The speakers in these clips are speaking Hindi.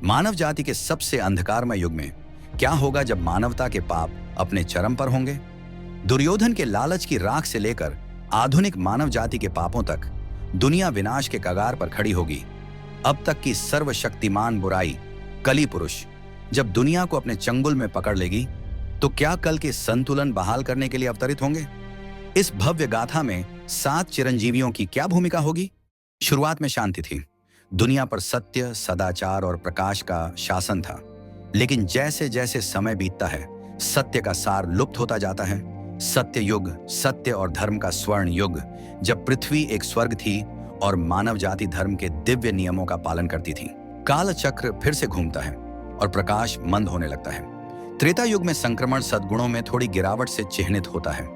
मानव जाति के सबसे अंधकारमय युग में क्या होगा जब मानवता के पाप अपने चरम पर होंगे? दुर्योधन के लालच की राख से लेकर आधुनिक मानव जाति के पापों तक दुनिया विनाश के कगार पर खड़ी होगी। अब तक की सर्वशक्तिमान बुराई कली पुरुष जब दुनिया को अपने चंगुल में पकड़ लेगी, तो क्या कल के संतुलन बहाल करने के लिए अवतरित होंगे? इस भव्य गाथा में 7 चिरंजीवियों की क्या भूमिका होगी? शुरुआत में शांति थी, दुनिया पर सत्य, सदाचार और प्रकाश का शासन था। लेकिन जैसे जैसे समय बीतता है, सत्य का सार लुप्त होता जाता है। सत्य युग, सत्य और धर्म का स्वर्ण युग, जब पृथ्वी एक स्वर्ग थी और मानव जाति धर्म के दिव्य नियमों का पालन करती थी। काल चक्र फिर से घूमता है और प्रकाश मंद होने लगता है। त्रेता युग में संक्रमण सद्गुणों में थोड़ी गिरावट से चिह्नित होता है।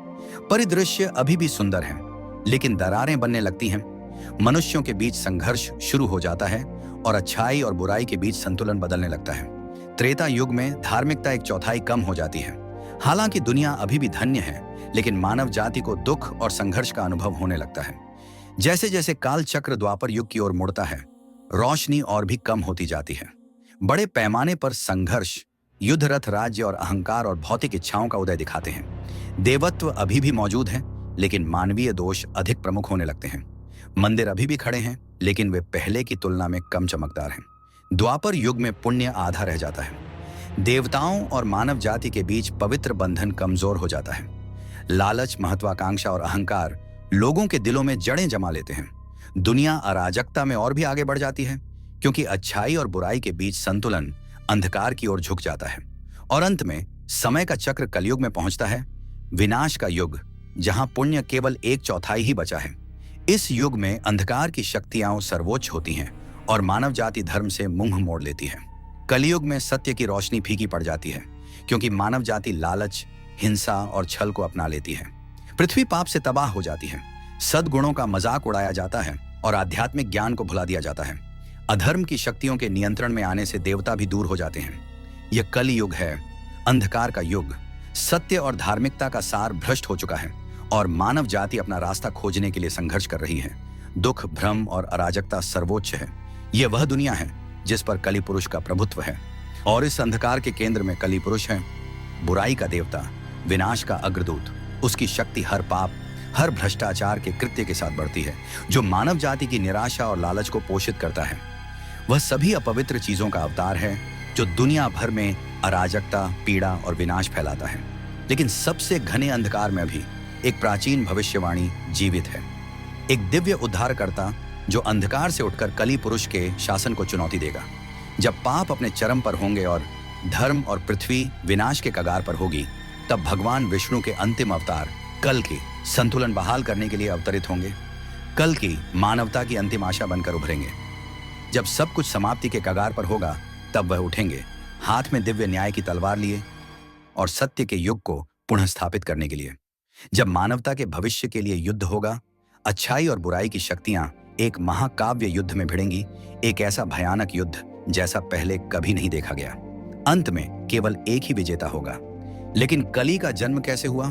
परिदृश्य अभी भी सुंदर है, लेकिन दरारें बनने लगती हैं। मनुष्यों के बीच संघर्ष शुरू हो जाता है और अच्छाई और बुराई के बीच संतुलन बदलने लगता है। त्रेता युग में धार्मिकता 1/4 कम हो जाती है। हालांकि दुनिया अभी भी धन्य है, लेकिन मानव जाति को दुख और संघर्ष का अनुभव होने लगता है। जैसे जैसे काल चक्र द्वापर युग की ओर मुड़ता है, रोशनी और भी कम होती जाती है। बड़े पैमाने पर संघर्ष, युद्ध, रथ, राज्य और अहंकार और भौतिक इच्छाओं का उदय दिखाते हैं। देवत्व अभी भी मौजूद है, लेकिन मानवीय दोष अधिक प्रमुख होने लगते हैं। मंदिर अभी भी खड़े हैं, लेकिन वे पहले की तुलना में कम चमकदार हैं। द्वापर युग में पुण्य आधा रह जाता है। देवताओं और मानव जाति के बीच पवित्र बंधन कमजोर हो जाता है। लालच, महत्वाकांक्षा और अहंकार लोगों के दिलों में जड़ें जमा लेते हैं। दुनिया अराजकता में और भी आगे बढ़ जाती है, क्योंकि अच्छाई और बुराई के बीच संतुलन अंधकार की ओर झुक जाता है। और अंत में समय का चक्र कलयुग में पहुंचता है, विनाश का युग, जहां पुण्य केवल 1/4 ही बचा है। इस युग में अंधकार की शक्तियां सर्वोच्च होती हैं और मानव जाति धर्म से मुंह मोड़ लेती है। कलयुग में सत्य की रोशनी फीकी पड़ जाती है, क्योंकि मानव जाति लालच, हिंसा और छल को अपना लेती है। पृथ्वी पाप से तबाह हो जाती है। सद्गुणों का मजाक उड़ाया जाता है और आध्यात्मिक ज्ञान को भुला दिया जाता है। अधर्म की शक्तियों के नियंत्रण में आने से देवता भी दूर हो जाते हैं। यह कलयुग है, अंधकार का युग। सत्य और धार्मिकता का सार भ्रष्ट हो चुका है और मानव जाति अपना रास्ता खोजने के लिए संघर्ष कर रही है। दुख, भ्रम और अराजकता सर्वोच्च है। यह वह दुनिया है जिस पर कली पुरुष का प्रभुत्व है, और इस अंधकार के केंद्र में कली पुरुष है, बुराई का देवता, विनाश का अग्रदूत। उसकी शक्ति हर पाप, हर भ्रष्टाचार के कृत्य के साथ बढ़ती है, जो मानव जाति की निराशा और लालच को पोषित करता है। वह सभी अपवित्र चीजों का अवतार है, जो दुनिया भर में अराजकता, पीड़ा और विनाश फैलाता है। लेकिन सबसे घने अंधकार में भी एक प्राचीन भविष्यवाणी जीवित है, एक दिव्य उद्धारकर्ता जो अंधकार से उठकर कली पुरुष के शासन को चुनौती देगा। जब पाप अपने चरम पर होंगे और धर्म और पृथ्वी विनाश के कगार पर होगी, तब भगवान विष्णु के अंतिम अवतार कल की संतुलन बहाल करने के लिए अवतरित होंगे। कल की मानवता की अंतिम आशा बनकर उभरेंगे। जब सब कुछ समाप्ति के कगार पर होगा, तब वह उठेंगे, हाथ में दिव्य न्याय की तलवार लिए और सत्य के युग को पुनः स्थापित करने के लिए। जब मानवता के भविष्य के लिए युद्ध होगा, अच्छाई और बुराई की शक्तियां एक महाकाव्य युद्ध में भिड़ेंगी, एक ऐसा भयानक युद्ध जैसा पहले कभी नहीं देखा गया। अंत में केवल एक ही विजेता होगा। लेकिन कली का जन्म कैसे हुआ?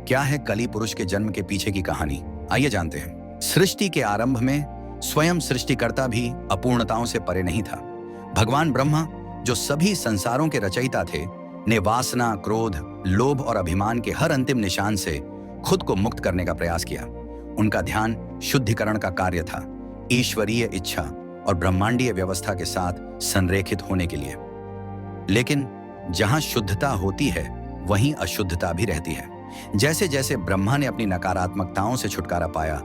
क्या है कली पुरुष के जन्म के पीछे की कहानी? आइए जानते हैं। सृष्टि के आरंभ में स्वयं सृष्टिकर्ता भी अपूर्णताओं से परे नहीं था। भगवान ब्रह्मा, जो सभी संसारों के रचयिता थे, ने वासना, क्रोध, लोभ और अभिमान के हर अंतिम निशान से खुद को मुक्त करने का प्रयास किया। उनका ध्यान शुद्धिकरण का कार्य था, ईश्वरीय इच्छा और ब्रह्मांडीय व्यवस्था के साथ संरेखित होने के लिए। लेकिन जहां शुद्धता होती है, वहीं अशुद्धता भी रहती है। जैसे जैसे ब्रह्मा ने अपनी नकारात्मकताओं से छुटकारा पाया,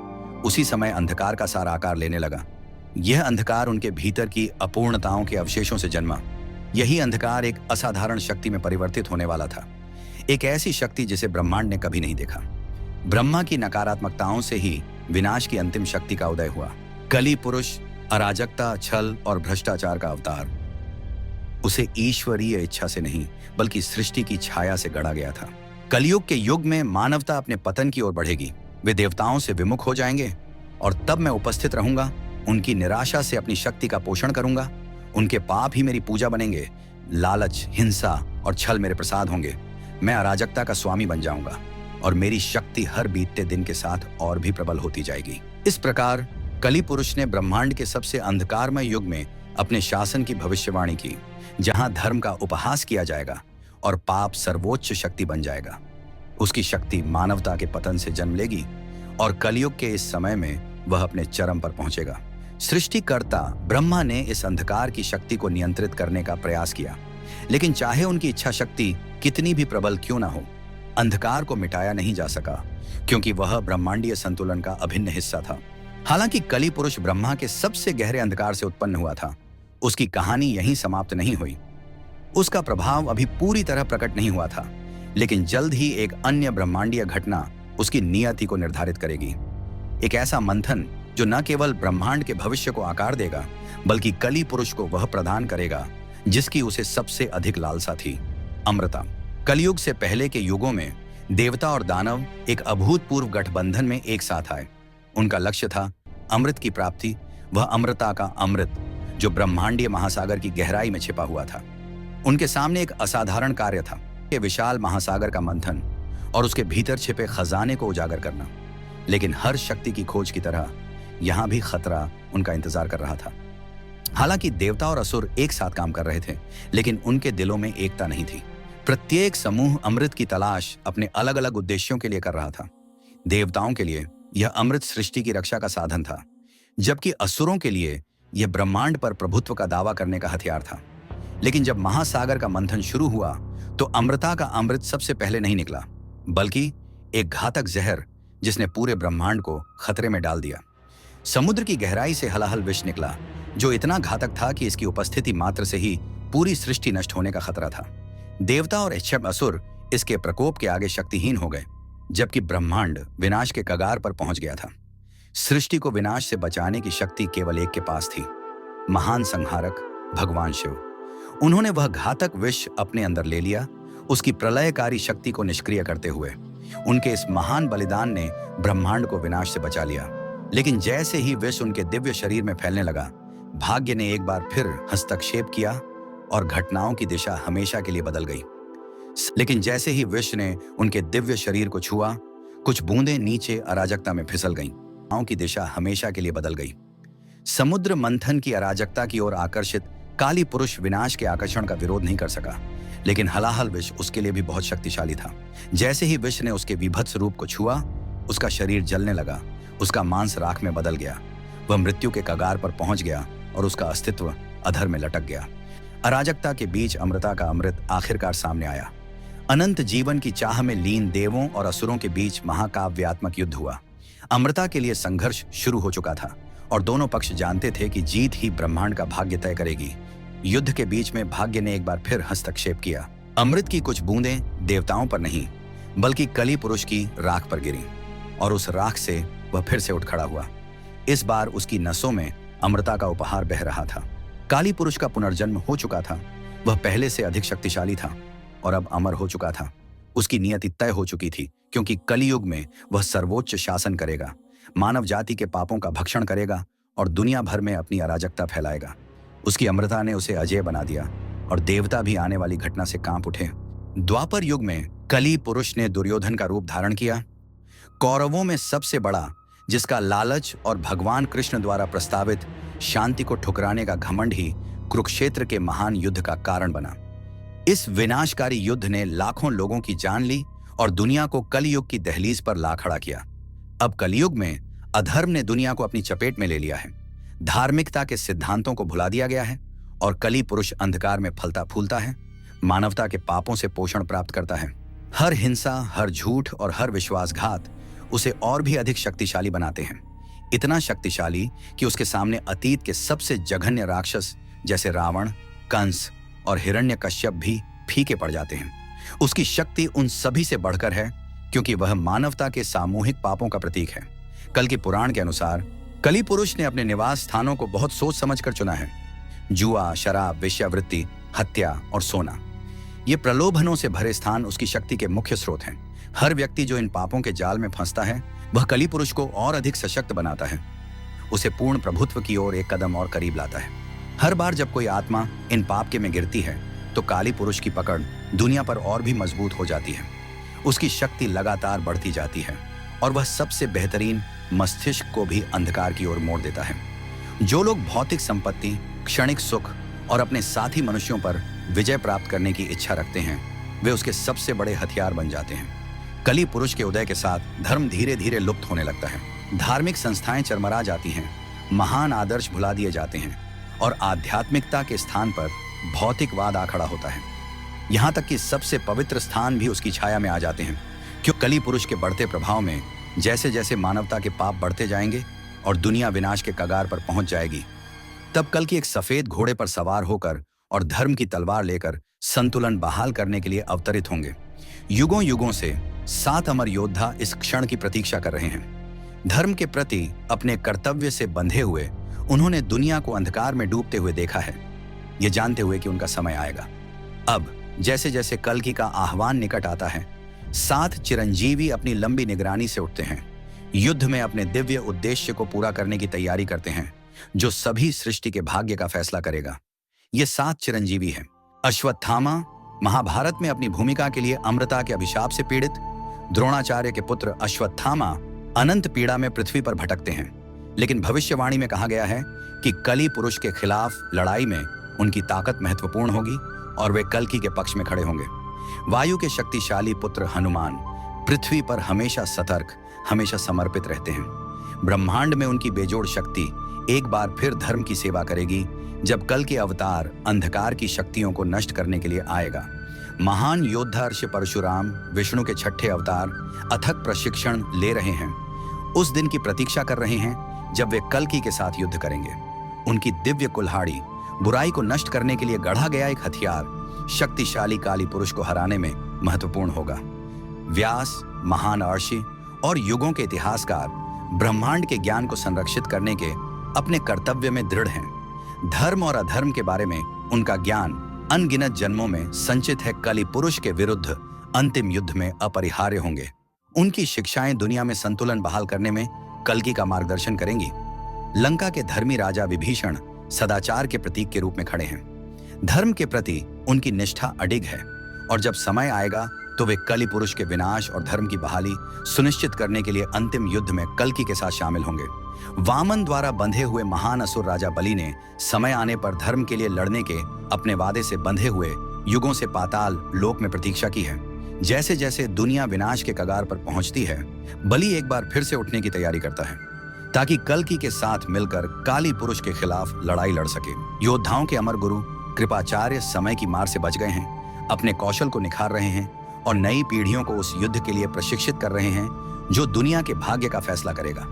उसी समय अंधकार का सारा आकार लेने लगा। यह अंधकार उनके भीतर की अपूर्णताओं के अवशेषों से जन्मा। यही अंधकार एक असाधारण शक्ति में परिवर्तित होने वाला था, एक ऐसी शक्ति जिसे ब्रह्मांड ने कभी नहीं देखा। ब्रह्मा की नकारात्मकताओं से ही विनाश की अंतिम शक्ति का उदय हुआ। कली पुरुष अराजकता, छल और भ्रष्टाचार का अवतार। उसे ईश्वरीय इच्छा से नहीं, बल्कि सृष्टि की छाया से गढ़ा गया था। कलयुग के युग में मानवता अपने पतन की ओर बढ़ेगी। वे देवताओं से विमुख हो जाएंगे और तब मैं उपस्थित रहूंगा, उनकी निराशा से अपनी शक्ति का पोषण करूंगा। उनके पाप ही मेरी पूजा बनेंगे। लालच, हिंसा और छल मेरे प्रसाद होंगे। मैं अराजकता का स्वामी बन जाऊंगा और मेरी शक्ति हर बीतते दिन के साथ और भी प्रबल होती जाएगी। इस प्रकार कली पुरुष ने ब्रह्मांड के सबसे अंधकारमय युग में अपने शासन की भविष्यवाणी की, जहां धर्म का उपहास किया जाएगा और पाप सर्वोच्च शक्ति बन जाएगा। उसकी शक्ति मानवता के पतन से जन्म लेगी और कलयुग के इस समय में वह अपने चरम पर पहुंचेगा। सृष्टिकर्ता ब्रह्मा ने इस अंधकार की शक्ति को नियंत्रित करने का प्रयास किया, लेकिन चाहे उनकी इच्छा शक्ति कितनी भी प्रबल क्यों ना हो, अंधकार को मिटाया नहीं जा सका, क्योंकि वह ब्रह्मांडीय संतुलन का अभिन्न हिस्सा था। हालांकि कली पुरुष ब्रह्मा के सबसे गहरे अंधकार से उत्पन्न हुआ था, उसकी कहानी यहीं समाप्त नहीं हुई। उसका प्रभाव अभी पूरी तरह प्रकट नहीं हुआ था, लेकिन जल्द ही एक अन्य ब्रह्मांडीय घटना उसकी नियति को निर्धारित करेगी। एक ऐसा मंथन जो न केवल ब्रह्मांड के भविष्य को आकार देगा, बल्कि कली पुरुष को वह प्रदान करेगा जिसकी उसे सबसे अधिक लालसा थी, अमृता। कलयुग से पहले के युगों में देवता और दानव एक अभूतपूर्व गठबंधन में एक साथ आए। उनका लक्ष्य था अमृत की प्राप्ति, वह अमृता का अमृत जो ब्रह्मांडीय महासागर की गहराई में छिपा हुआ था। उनके सामने एक असाधारण कार्य था कि विशाल महासागर का मंथन और उसके भीतर छिपे खजाने को उजागर करना। लेकिन हर शक्ति की खोज की तरह यहां भी खतरा उनका इंतजार कर रहा था। हालांकि देवता और असुर एक साथ काम कर रहे थे, लेकिन उनके दिलों में एकता नहीं थी। प्रत्येक समूह अमृत की तलाश अपने अलग अलग उद्देश्यों के लिए कर रहा था। देवताओं के लिए यह अमृत सृष्टि की रक्षा का साधन था, जबकि असुरों के लिए यह ब्रह्मांड पर प्रभुत्व का दावा करने का हथियार था। लेकिन जब महासागर का मंथन शुरू हुआ तो अमृता का अमृत सबसे पहले नहीं निकला, बल्कि एक घातक जहर जिसने पूरे ब्रह्मांड को खतरे में डाल दिया। समुद्र की गहराई से हलाहल विष निकला, जो इतना घातक था कि इसकी उपस्थिति मात्र से ही पूरी सृष्टि नष्ट होने का खतरा था। देवता और इच्छप असुर इसके प्रकोप के आगे शक्तिहीन हो गए, जबकि ब्रह्मांड विनाश के कगार पर पहुंच गया था। सृष्टि को विनाश से बचाने की शक्ति केवल एक के पास थी, महान संहारक भगवान शिव। उन्होंने वह घातक विष अपने अंदर ले लिया। उसकी प्रलयकारी शक्ति को निष्क्रिय करते हुए उनके इस महान बलिदान ने ब्रह्मांड को विनाश से बचा लिया। लेकिन जैसे ही विष उनके दिव्य शरीर में फैलने लगा, भाग्य ने एक बार फिर हस्तक्षेप किया और घटनाओं की दिशा हमेशा के लिए बदल गई। लेकिन जैसे ही विष ने उनके दिव्य शरीर को छुआ, कुछ बूंदें नीचे अराजकता में फिसल गईं। घटनाओं की दिशा हमेशा के लिए बदल गई। समुद्र मंथन की अराजकता की ओर आकर्षित काली पुरुष विनाश के आकर्षण का विरोध नहीं कर सका, लेकिन हलाहल विष उसके लिए भी बहुत शक्तिशाली था। जैसे ही विष ने उसके विभत्स रूप को छुआ, उसका शरीर जलने लगा, उसका मांस राख में बदल गया। वह मृत्यु के कगार पर पहुंच गया और उसका अस्तित्व अधर में लटक गया। अराजकता के बीच अमृता का अमृत आखिरकार सामने आया। अनंत जीवन की चाह में लीन देवों और असुरों के बीच महाकाव्यात्मक युद्ध हुआ। अमृता के लिए संघर्ष शुरू हो चुका था और दोनों पक्ष जानते थे कि जीत ही ब्रह्मांड का भाग्य तय करेगी। युद्ध के बीच में भाग्य ने एक बार फिर हस्तक्षेप किया। अमृत की कुछ बूंदें देवताओं पर नहीं, बल्कि कली पुरुष की राख पर गिरी और उस राख से वह फिर से उठ खड़ा हुआ। इस बार उसकी नसों में अमृता का उपहार बह रहा था। काली पुरुष का पुनर्जन्म हो चुका था। वह पहले से अधिक शक्तिशाली था और अब अमर हो चुका था। उसकी नियति तय हो चुकी थी, क्योंकि कलियुग में वह सर्वोच्च शासन करेगा, मानव जाति के पापों का भक्षण करेगा और दुनिया भर में अपनी अराजकता फैलाएगा। उसकी अमृता ने उसे अजय बना दिया और देवता भी आने वाली घटना से कांप उठे। द्वापर युग में कली पुरुष ने दुर्योधन का रूप धारण किया। कौरवों में सबसे बड़ा, जिसका लालच और भगवान कृष्ण द्वारा प्रस्तावित शांति को ठुकराने का घमंड ही कुरुक्षेत्र के महान युद्ध का कारण बना। इस विनाशकारी युद्ध ने लाखों लोगों की जान ली और दुनिया को कलयुग की दहलीज पर ला खड़ा किया। अब कलयुग में अधर्म ने दुनिया को अपनी चपेट में ले लिया है। धार्मिकता के सिद्धांतों को भुला दिया गया है और कली पुरुष अंधकार में फलता फूलता है, मानवता के पापों से पोषण प्राप्त करता है। हर हिंसा, हर झूठ और हर विश्वासघात उसे और भी अधिक शक्तिशाली बनाते हैं। इतना शक्तिशाली कि उसके सामने अतीत के सबसे जघन्य राक्षस जैसे रावण, कंस और हिरण्यकश्यप भी फीके पड़ जाते हैं। उसकी शक्ति उन सभी से बढ़कर है, क्योंकि वह मानवता के सामूहिक पापों का प्रतीक है। कल के पुराण के अनुसार कली पुरुष ने अपने निवास स्थानों को बहुत सोच समझकर चुना है। जुआ, शराब, वेश्यावृत्ति, हत्या और सोना, ये प्रलोभनों से भरे स्थान उसकी शक्ति के मुख्य स्रोत हैं। हर व्यक्ति जो इन पापों के जाल में फंसता है, वह कली पुरुष को और अधिक सशक्त बनाता है, उसे पूर्ण प्रभुत्व की ओर एक कदम और करीब लाता है। हर बार जब कोई आत्मा इन पाप के में गिरती है, तो काली पुरुष की पकड़ दुनिया पर और भी मजबूत हो जाती है। उसकी शक्ति लगातार बढ़ती जाती है और वह सबसे बेहतरीन मस्तिष्क को भी अंधकार की ओर मोड़ देता है। जो लोग भौतिक संपत्ति, क्षणिक सुख और अपने साथी मनुष्यों पर विजय प्राप्त करने की इच्छा रखते हैं, वे उसके सबसे बड़े हथियार बन जाते हैं। कली पुरुष के उदय के साथ धर्म धीरे धीरे लुप्त होने लगता है। धार्मिक संस्थाएं चरमरा जाती हैं, महान आदर्श भुला दिए जाते हैं और आध्यात्मिकता के स्थान पर भौतिकवाद आ खड़ा होता है। यहाँ तक कि सबसे पवित्र स्थान भी उसकी छाया में आ जाते हैं। क्यों? कली पुरुष के बढ़ते प्रभाव में जैसे जैसे मानवता के पाप बढ़ते जाएंगे और दुनिया विनाश के कगार पर पहुंच जाएगी, तब कल की एक सफेद घोड़े पर सवार होकर और धर्म की तलवार लेकर संतुलन बहाल करने के लिए अवतरित होंगे। युगों युगों से 7 अमर योद्धा इस क्षण की प्रतीक्षा कर रहे हैं। धर्म के प्रति अपने कर्तव्य से बंधे हुए उन्होंने दुनिया को अंधकार में डूबते हुए देखा है, ये जानते हुए कि उनका समय आएगा। अब जैसे जैसे कल्कि का आह्वान निकट आता है, 7 चिरंजीवी अपनी लंबी निगरानी से उठते हैं। युद्ध में अपने दिव्य उद्देश्य को पूरा करने की तैयारी करते हैं, जो सभी सृष्टि के भाग्य का फैसला करेगा। ये 7 चिरंजीवी हैं। अश्वत्थामा महाभारत में अपनी भूमिका के लिए अमृता के अभिशाप से पीड़ित। द्रोणाचार्य के पुत्र अश्वत्थामा अनंत पीड़ा में पृथ्वी पर भटकते हैं, लेकिन भविष्यवाणी में कहा गया है कि कली पुरुष के खिलाफ लड़ाई में उनकी ताकत महत्वपूर्ण होगी और वे कल्कि के पक्ष में खड़े होंगे। वायु के शक्तिशाली पुत्र हनुमान पृथ्वी पर हमेशा सतर्क, हमेशा समर्पित रहते हैं। ब्रह्मांड में उनकी बेजोड़ शक्ति एक बार फिर धर्म की सेवा करेगी जब कल के अवतार अंधकार की शक्तियों को नष्ट करने के लिए आएगा। महान योद्धा ऋषि परशुराम विष्णु के 6ठे अवतार अथक प्रशिक्षण ले रहे हैं। उस दिन की प्रतीक्षा कर रहे हैं जब वे कल्कि के साथ युद्ध करेंगे। उनकी दिव्य कुल्हाड़ी बुराई को नष्ट करने के लिए गढ़ा गया एक हथियार शक्तिशाली काली पुरुष को हराने में महत्वपूर्ण होगा। व्यास महान अर्षि और युगों के इतिहासकार ब्रह्मांड के ज्ञान को संरक्षित करने के अपने कर्तव्य में दृढ़ हैं। धर्म और अधर्म के बारे में उनका ज्ञान अनगिनत जन्मों में संचित है। कली पुरुष के विरुद्ध अंतिम युद्ध में अपरिहार्य होंगे। उनकी शिक्षाएं दुनिया में संतुलन बहाल करने में कल्कि का मार्गदर्शन करेंगी। लंका के धर्मी राजा विभीषण सदाचार के प्रतीक के रूप में खड़े हैं। धर्म के प्रति उनकी निष्ठा अडिग है और जब समय आएगा तो वे कली पुरुष के विनाश और धर्म की बहाली सुनिश्चित करने के लिए अंतिम युद्ध में कल्कि के साथ शामिल होंगे। वामन द्वारा बंधे हुए महान असुर राजा बलि ने समय आने पर धर्म के लिए लड़ने के अपने वादे से बंधे हुए युगों से पाताल लोक में प्रतीक्षा की है। जैसे जैसे दुनिया विनाश के कगार पर पहुंचती है, बलि एक बार फिर से उठने की तैयारी करता है ताकि कल्कि के साथ मिलकर काली पुरुष के खिलाफ लड़ाई लड़ सके। योद्धाओं के अमर गुरु कृपाचार्य समय की मार से बच गए हैं, अपने कौशल को निखार रहे हैं और नई पीढ़ियों को उस युद्ध के लिए प्रशिक्षित कर रहे हैं जो दुनिया के भाग्य का फैसला करेगा।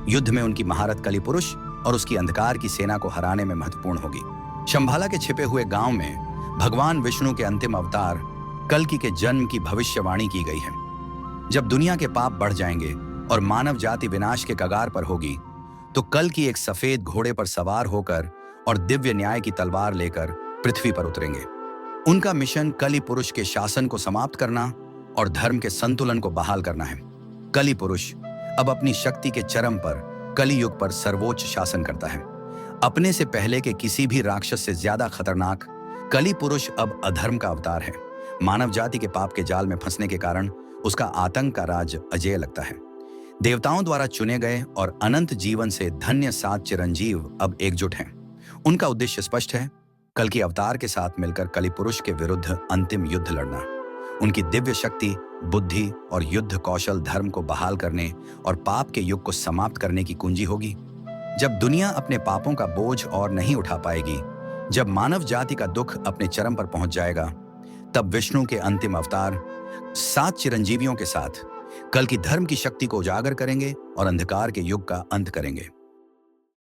युद्ध में उनकी महारत कली पुरुष और उसकी अंधकार की सेना को हराने में महत्वपूर्ण होगी। शंभाला के छिपे हुए गांव में भगवान विष्णु के अंतिम अवतार कल्कि के जन्म की भविष्यवाणी की गई है। जब दुनिया के पाप बढ़ जाएंगे और मानव जाति विनाश के कगार पर होगी, तो कल्कि एक सफेद घोड़े पर सवार होकर और दिव्य न्याय की तलवार लेकर पृथ्वी पर उतरेंगे। उनका मिशन कली पुरुष के शासन को समाप्त करना और धर्म के संतुलन को बहाल करना है। कली पुरुष अब अपनी शक्ति के चरम पर कली युग पर सर्वोच्च शासन करता है। अपने से पहले के किसी भी राक्षस से ज्यादा खतरनाक कली पुरुष अब अधर्म का अवतार है। मानव जाति के पाप के जाल में फंसने के कारण उसका आतंक का राज अजेय लगता है। देवताओं द्वारा चुने गए और अनंत जीवन से धन्य 7 चिरंजीव अब एकजुट हैं। उनका उद्देश्य स्पष्ट है, कल्कि अवतार के साथ मिलकर कली पुरुष के विरुद्ध अंतिम युद्ध लड़ना। उनकी दिव्य शक्ति, बुद्धि और युद्ध कौशल धर्म को बहाल करने और पाप के युग को समाप्त करने की कुंजी होगी। जब दुनिया अपने पापों का बोझ और नहीं उठा पाएगी, जब मानव जाति का दुख अपने चरम पर पहुंच जाएगा, तब विष्णु के अंतिम अवतार 7 चिरंजीवियों के साथ कल की धर्म की शक्ति को उजागर करेंगे और अंधकार के युग का अंत करेंगे।